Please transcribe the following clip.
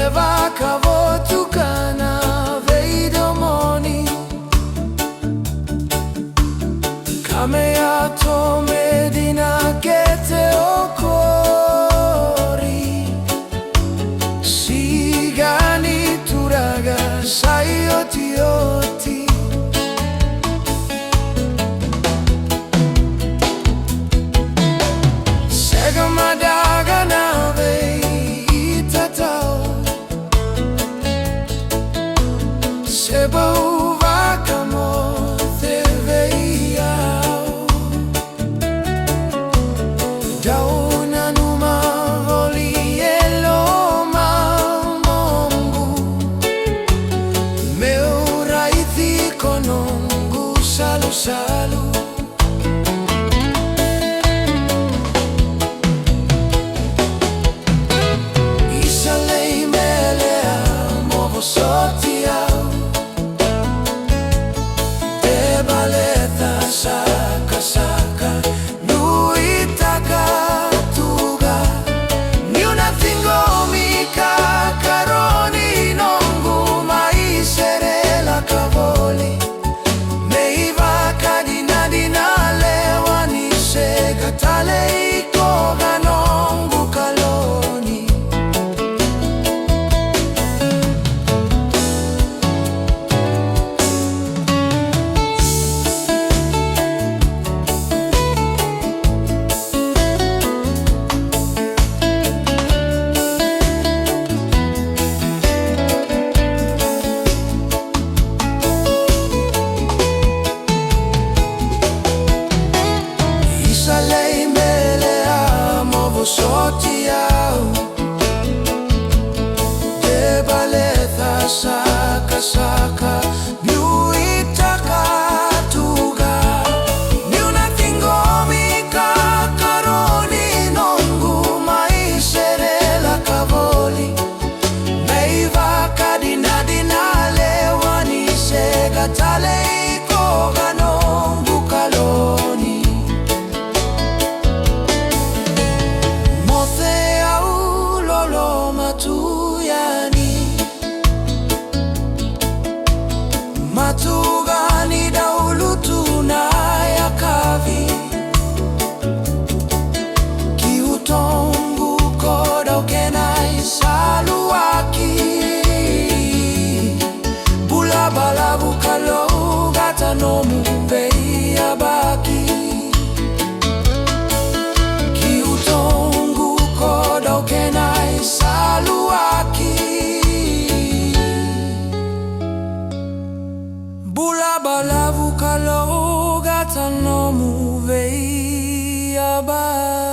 Seva kavotukana veidomoni Kamea to medina kete okori Sigani turaga sayoti oti Segamadaga nave itatao Sebo Salu Isalei melea movo sotiau De baleta saka saka nuitaka tuga Ni una thingomika karoni nongu maisere la cavoli Tale ikoga nongu kaloni Sotiau De baleta saka saka Nuitaka tuga Ni una thingomika karoni nongu maisere la cavoli Meiva kadina dinale wanisega tale ikoga nongu kaloni Matugani daulutu na ya kavi Kiutongu koda ukenai saluaki Bula balabu kalo gata nomu vei abaki Kiutongu koda ukenai saluaki Bula balavu kalo gata nomu vei abaki